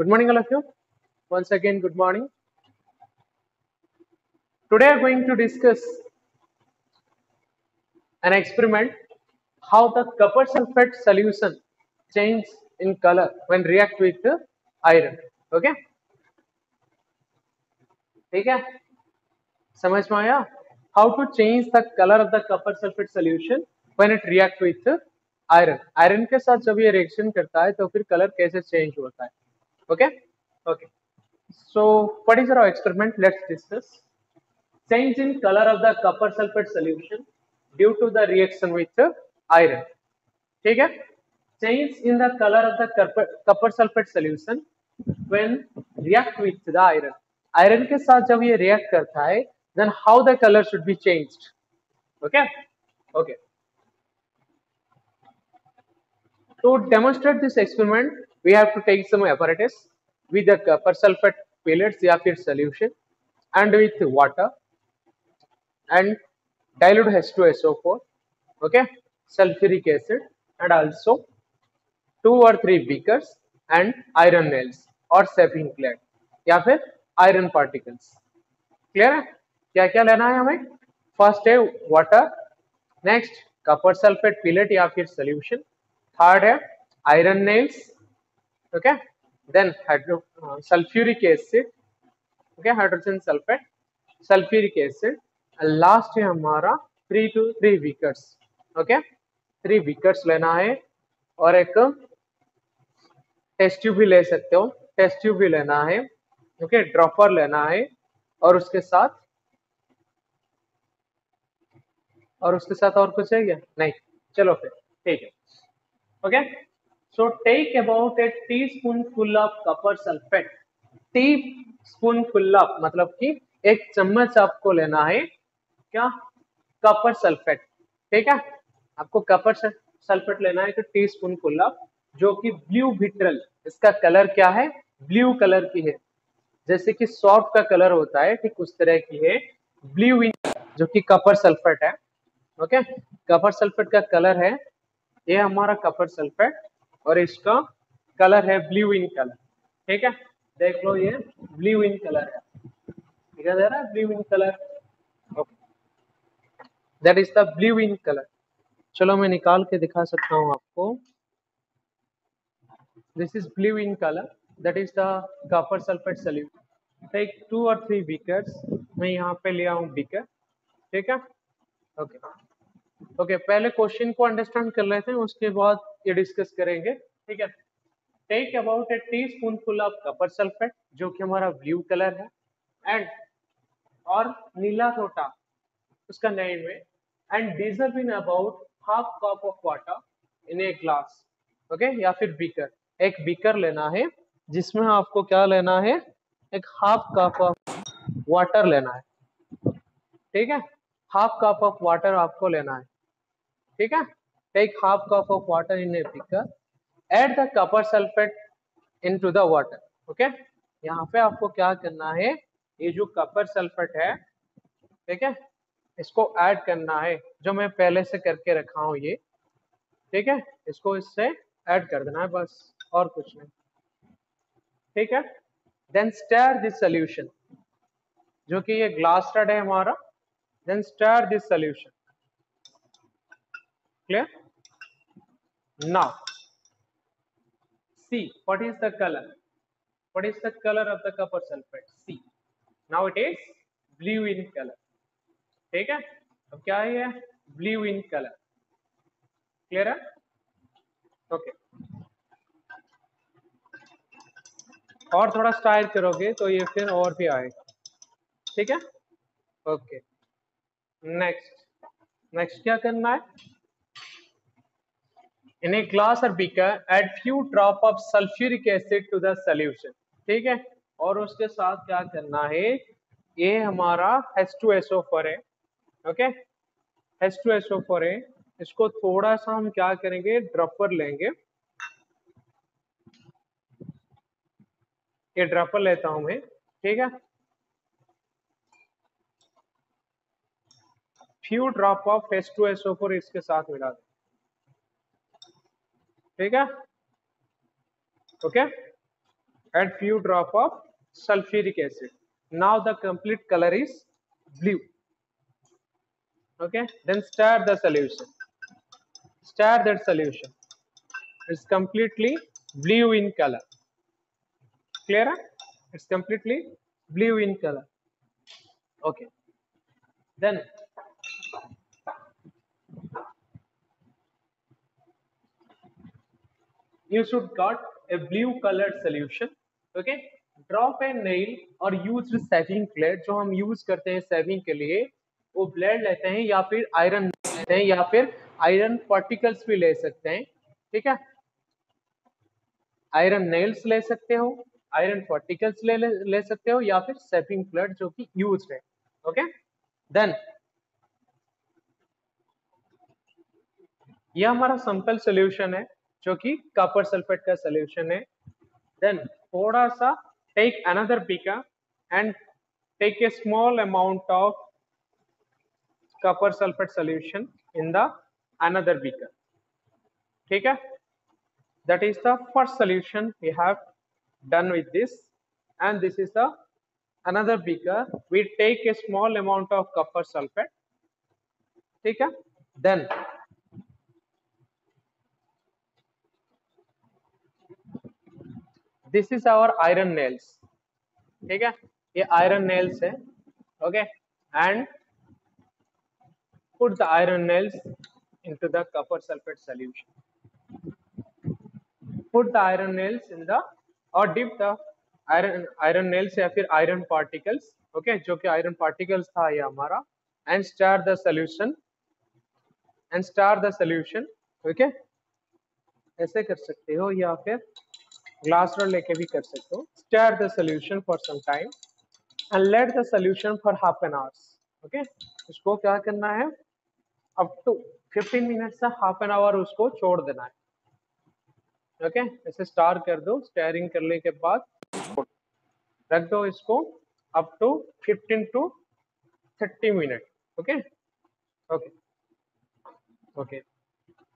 Good morning, all of you. Once again, good morning. Today, we are going to discuss an experiment how the copper sulfate solution changes in color when react with the iron. Okay? ठीक है? समझ में आया? How to change the color of the copper sulfate solution when it react with iron. Iron के साथ जब ये reaction करता है तो फिर कलर कैसे चेंज होता है? Okay? Okay. So, what is our experiment? Let's discuss. Change in color of the copper sulfate solution due to the reaction with iron. ठीक है? Change in the color of the copper sulfate solution when react with the iron. Iron के साथ जब ये react करता है, then how the color should be changed? Okay? Okay. To demonstrate this experiment, we have to take some apparatus with the copper sulfate pellets या फिर solution and with water and dilute H2SO4, okay, sulfuric acid and also 2 or 3 beakers and iron nails or shaping clad या फिर iron particles. Clear है? क्या क्या लेना है हमें? फर्स्ट है water, next copper sulphate pellet या फिर सोल्यूशन, थर्ड है iron nails, okay, then sulphuric acid, okay, hydrogen sulphate, sulphuric acid, last है हमारा 3 बीकर्स, ओके, 3 बीकर्स लेना है और एक टेस्ट ट्यूब भी ले सकते हो, टेस्ट ट्यूब भी लेना है, ओके, ड्रॉपर लेना है और उसके साथ और कुछ है क्या? नहीं, चलो फिर ठीक है. Okay, so take about a teaspoonful of copper sulphate. Teaspoonful of मतलब कि एक चम्मच आपको लेना है क्या? Copper sulphate. ठीक है, आपको कॉपर सल्फेट लेना है तो टीस्पूनफुल ऑफ, जो कि ब्लू विट्रल, इसका कलर क्या है? ब्लू कलर की है. जैसे कि सॉफ्ट का कलर होता है ठीक उस तरह की है ब्लू इन, जो कि कॉपर सल्फेट है. ओके, कॉपर सल्फेट का कलर है, ये हमारा कॉपर सल्फेट और इसका कलर है ब्लू इन कलर. ठीक है, देख लो ये ब्लू इन कलर है, दिखा दे रहा है blue in colour. Okay, that is the blue in colour. चलो मैं निकाल के दिखा सकता हूँ आपको. This is blue in colour, that is the copper sulphate solution. Take 2 और 3 बीकर्स. मैं यहाँ पे लिया हूँ बीकर. ठीक है, ओके ओके, पहले क्वेश्चन को अंडरस्टैंड कर लेते हैं, उसके बाद ये डिस्कस करेंगे. ठीक है, take about a teaspoonful of copper sulphate, जो कि हमारा ब्लू कलर है, एंड और नीला छोटा उसका नेम है, and deserve in about half cup of water in a glass. Okay, या फिर बीकर. एक बीकर लेना है जिसमें आपको क्या लेना है? एक हाफ कप ऑफ वाटर लेना है. ठीक है, हाफ कप ऑफ वाटर आपको लेना है. ठीक है, take half cup of water in a beaker, add the copper sulphate into the water. Okay, यहाँ पे आपको क्या करना है? ये जो कॉपर सल्फेट है, ठीक है, इसको ऐड करना है, जो मैं पहले से करके रखा हूँ ये. ठीक है, इसको इससे ऐड कर देना है बस, और कुछ नहीं. ठीक है, देन स्टर दिस सोल्यूशन, जो कि ये ग्लास स्टड है हमारा. Then stir this solution. Clear? Now, see what is the color? What is the color of the copper sulfate? See, now it is blue in color. ठीक है, अब क्या है ये? Blue in color. Clear है? Okay. और थोड़ा style करोगे तो ये फिर और भी आएगा. ठीक है, ओके. नेक्स्ट क्या करना है? In a glass or beaker, add few drop of sulfuric acid to the solution. ठीक है, और उसके साथ क्या करना है? ये हमारा H2SO4 है. ओके, H2SO4 है, इसको थोड़ा सा हम क्या करेंगे? ड्रॉपर लेंगे. ये ड्रॉपर लेता हूं मैं. ठीक है, फ्यू ड्रॉप ऑफ H2SO4 इसके साथ मिला दे. ठीक है, okay. add few drop of sulfuric acid. Now the complete color is blue. Okay, then stir the solution. Stir that solution. It's completely blue in color. Clear? It's completely blue in color. Okay, then you should got a blue colored solution. Okay, drop a nail और use saving blade, जो हम use करते हैं saving के लिए, वो blade लेते हैं या फिर आयरन लेते हैं या फिर आयरन पार्टिकल्स भी ले सकते हैं. ठीक है, आयरन नेल्स ले सकते हो, आयरन पार्टिकल्स ले सकते हो, या फिर सेविंग ब्लेड जो कि यूज है. ओके, देन ये हमारा सिंपल सोल्यूशन है जो कि कॉपर सल्फेट का सोल्यूशन है. देन थोड़ा सा take another beaker and take a small amount of copper sulphate solution in the another beaker. ठीक है, that is the first solution we have done with this, and this is the another beaker. We take a small amount of copper sulfate. ठीक है, then this is our iron nails. ठीक है, ये iron nails है. Okay, and put the iron nails into the copper sulfate solution. Put the iron nails in the or dip the iron nails या फिर iron particles. Okay, जो कि iron particles था ये हमारा, and stir the solution. And stir the solution. Okay, ऐसे कर सकते हो या फिर ग्लास रोड लेके भी कर सकते हो. Stir the solution for some time and let the solution for half an hour. Okay, उसको क्या करना है, up to 15 मिनट से हाफ एन आवर उसको छोड़ देना है. ओके, ऐसे स्टार कर दो. स्टारिंग करने के बाद रख दो इसको up to 15 to 30 minute. Okay okay okay,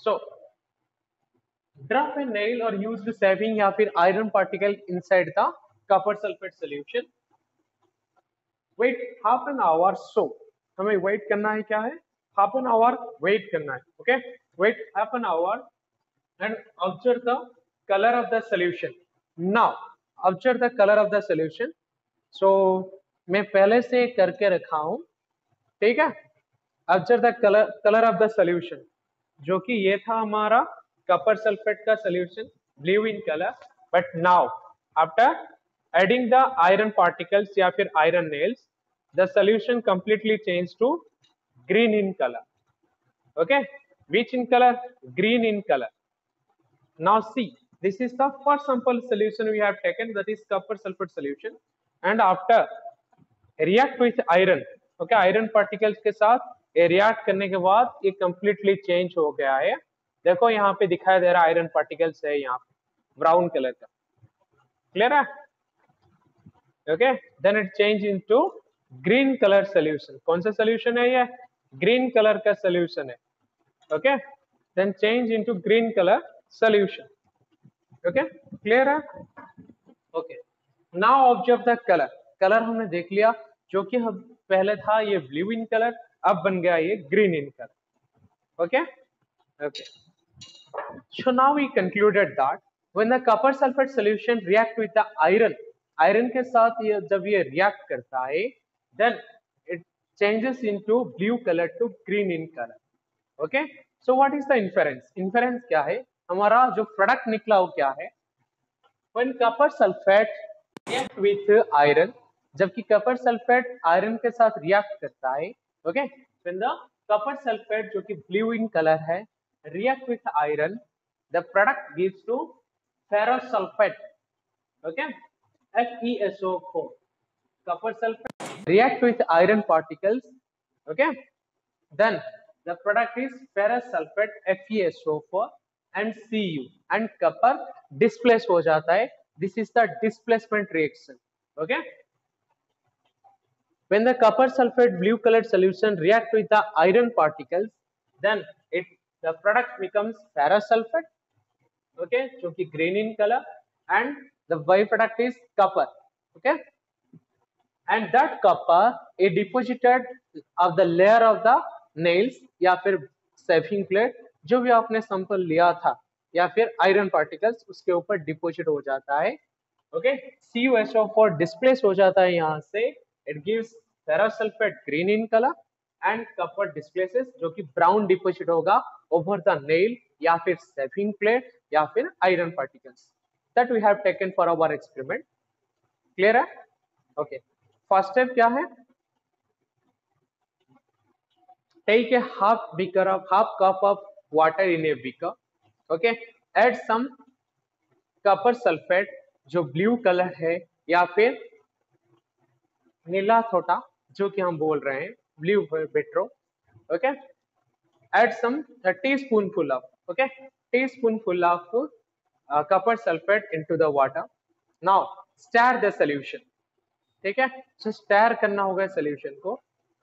so drop a nail और यूज द सेविंग या फिर iron particle inside the copper sulphate solution. Wait half an hour. So हमें वेट करना है, क्या है, हाफ एन आवर वेट करना है. Okay, wait half an hour and observe the color of the solution. Now observe the color of the solution. So मैं पहले से करके रखा हूं. ठीक है, observe the color of the solution, जो कि ये था हमारा कॉपर सल्फेट का solution, blue in color. But now after adding the iron particles या फिर iron nails, the solution completely changed to green in color. Okay, which in color? Green in color. Now see, this is the first sample solution we have taken, that is copper sulfate solution, and after react with iron. Okay, iron particles के साथ ये react करने के बाद ये completely change हो गया है. देखो यहाँ पे दिखाई दे रहा है iron particles है यहाँ पे ब्राउन कलर का. क्लियर है? Okay, then it change into green color solution. कौन सा solution है ये? Green color का solution है. Okay, then change into green color solution. Okay, clear है? Okay, now observe the color. Colour हमने देख लिया, जो कि हम पहले था ये ब्लू इन कलर, अब बन गया ये green in colour. Okay, okay. So now we concluded that when the copper sulfate solution react with the iron के साथ ये जब ये react करता है, then it changes into blue color to green in color. Okay, so what is the inference? Inference क्या है, हमारा जो प्रोडक्ट निकला वो क्या है, when copper sulfate react with iron, जबकि copper sulfate iron के साथ react करता है. Okay, when the copper sulfate जो कि blue in color है react with iron, the product gives to ferrous sulfate. Okay, FeSO4. Copper sulfate react with iron particles. Okay, then the product is ferrous sulfate FeSO4 and Cu, and copper displace हो जाता है. This is the displacement reaction. Okay, when the copper sulfate blue colored solution react with the iron particles, then the product becomes ferrous sulfate. Okay, जो कि green in color, and the byproduct is copper. Okay, and that copper is deposited of the layer of the nails या फिर shaving plate जो भी आपने sample लिया था या फिर आयरन पार्टिकल्स उसके ऊपर डिपोजिट हो जाता है. ओके, CuSO4 डिस्प्लेस हो जाता है यहाँ से. It gives ferrous sulphate green in colour and copper displaces जो कि ब्राउन डिपोजिट होगा ओवर द नेल या फिर सेविंग प्लेट या फिर iron particles that we have taken for our experiment. Clear है? ओके, फर्स्ट स्टेप क्या है? Take a half cup of water in a beaker. Okay, add some copper sulfate जो blue colour है या फिर नीला थोटा जो कि हम बोल रहे हैं blue vitriol. Okay, add some a teaspoonful of teaspoonful of copper sulfate into the water. Now stir the solution. ठीक है, so stir करना होगा solution को.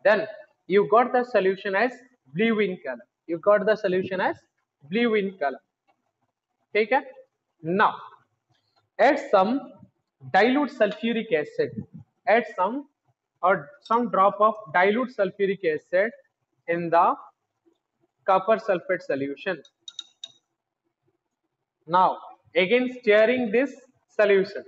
Then you got the solution as blue in color. You got the solution as blue in color. ठीक है. Now add some dilute sulfuric acid. Add some drop of dilute sulfuric acid in the copper sulfate solution. Now again stirring this solution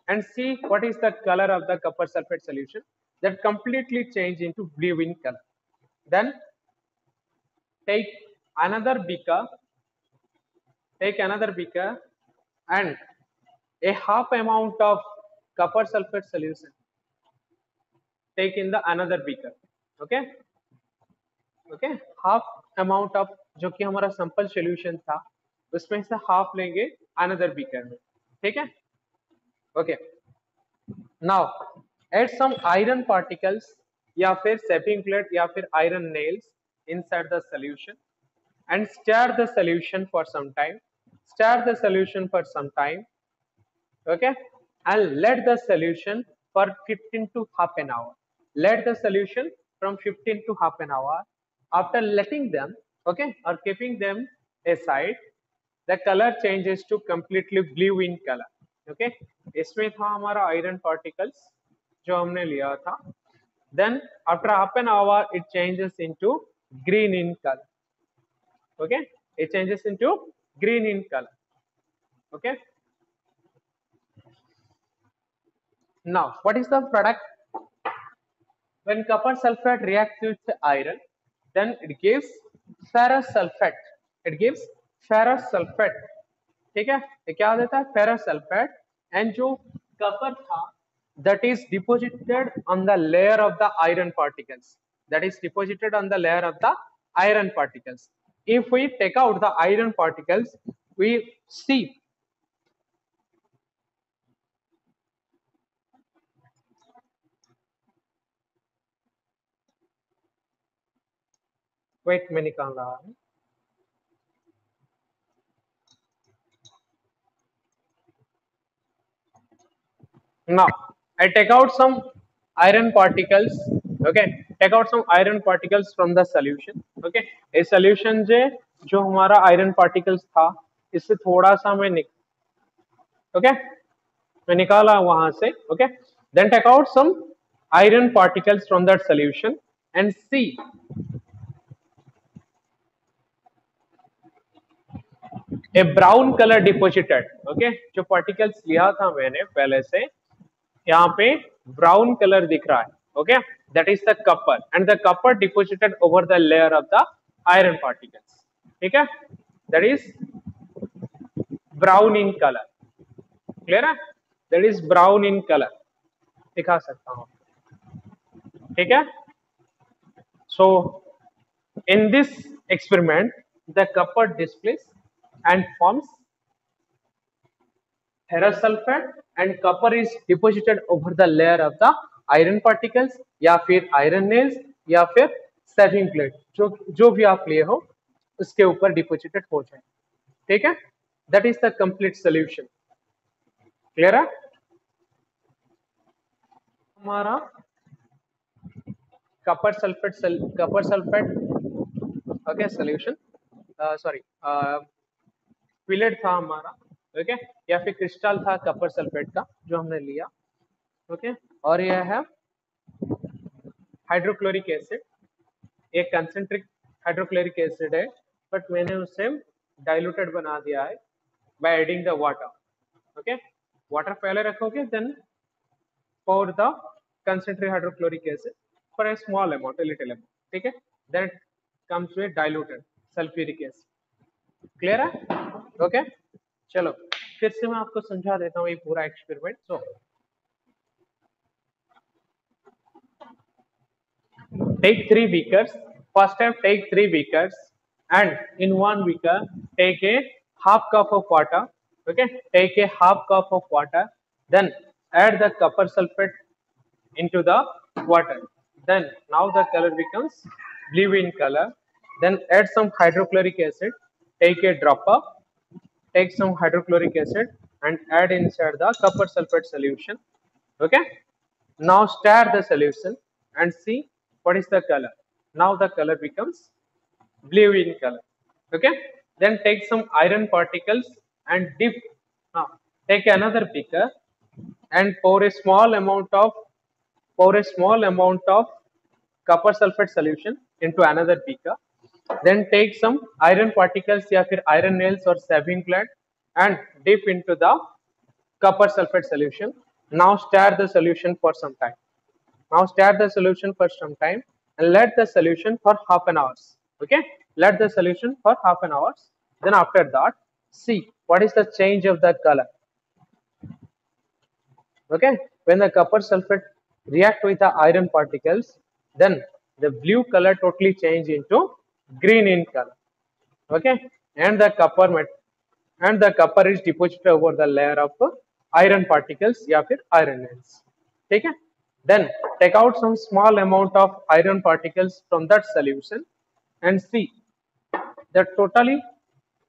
and see what is the color of the copper sulfate solution that completely change into blue in color. Then take another beaker and a half amount of copper sulfate solution take in the another beaker. Okay, half amount of जो कि हमारा sample solution था उसमें से half लेंगे another beaker में. ठीक है. Okay, now add some iron particles या फिर सेपिंग प्लेट या फिर iron nails inside the solution and stir the solution for some time. Okay, and let the solution for 15 to half an hour. Let the solution from 15 to half an hour. After letting them, okay, or keeping them aside, the color changes to completely blue in color. Okay, इसमें था हमारा iron particles जो हमने लिया था. Then after half an hour, it changes into green in color. Okay, it changes into green in color. Okay. Now, what is the product? When copper sulfate reacts with iron, then it gives ferrous sulfate. It gives ferrous sulfate. ठीक है, ये क्या देता है? Ferrous sulfate. And जो copper था, that is deposited on the layer of the iron particles. If we take out the iron particles, we see wait मैं निकाल रहा हूँ. Now I take out some iron particles. Okay, take out some iron particles from the solution. Okay, ये solution जो हमारा iron particles था इससे थोड़ा सा मैं मैं निकाला वहां से. Okay, then take out some iron particles from that solution and see a brown color deposited. Okay, जो particles लिया था मैंने पहले से यहाँ पे brown color दिख रहा है. Okay, that is the copper and the copper deposited over the layer of the iron particles. ठीक है, that is brown in color. Clear है? That is brown in color. दिखा सकता हूँ. ठीक है. So in this experiment, the copper displays and forms ferrous sulfate and copper is deposited over the layer of the iron particles या फिर iron nails या फिर सेविंग प्लेट जो भी आप लिए हो उसके ऊपर डिपोजिटेड हो जाए. ठीक है, that is the complete solution. Clear है? हमारा copper sulfate okay solution sorry fillet था हमारा. ओके, या फिर क्रिस्टल था कॉपर सल्फेट का जो हमने लिया। ओके, और यह है हाइड्रोक्लोरिक एसिड, एक कंसेंट्रिक हाइड्रोक्लोरिक एसिड है, बट मैंने उसे डाइल्यूटेड बना दिया है by adding the water. Okay, water पहले रखोगे, then pour the concentrated hydrochloric acid for a small amount, a little amount, ठीक है, then it comes with diluted sulfuric acid। Clear है? ओके, चलो फिर से मैं आपको समझा देता हूँ ये पूरा experiment. So take 3 beakers. First step, take 3 beakers, and in one beaker take a half cup of water. Okay, take a half cup of water, then add the copper sulfate into the water. Then now the color becomes blue in color. Then add some hydrochloric acid. Take a dropper, take some hydrochloric acid and add inside the copper sulfate solution. Okay, now stir the solution and see what is the color. Now the color becomes blue in color. Okay, then take some iron particles and dip. Now take another beaker and pour a small amount of copper sulfate solution into another beaker. Then take some iron particles या फिर iron nails or saving plant and dip into the copper sulfate solution. Now stir the solution for some time. Now stir the solution for some time and let the solution for half an hour. Okay, let the solution for half an hour. Then after that, see what is the change of the color. Okay, when the copper sulfate react with the iron particles, then the blue color totally change into green in color. Okay, and the copper is deposited over the layer of iron particles या फिर iron nails. ठीक है, then take out some small amount of iron particles from that solution and see that totally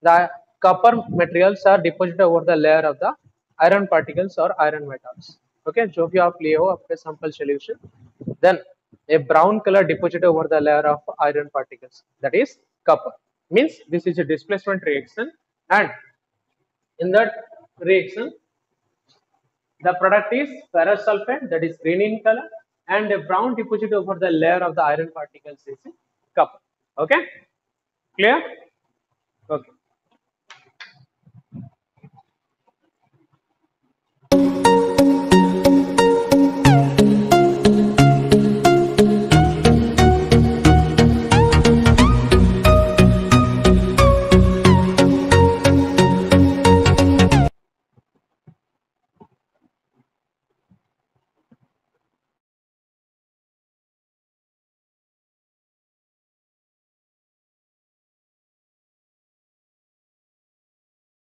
the copper materials are deposited over the layer of the iron particles or iron metals. Okay, जो भी आप लिए हो आपके sample solution, then a brown color deposited over the layer of iron particles, that is copper. Means this is a displacement reaction, and in that reaction the product is ferrous sulfate, that is green in color, and a brown deposit over the layer of the iron particles is copper. Okay, clear?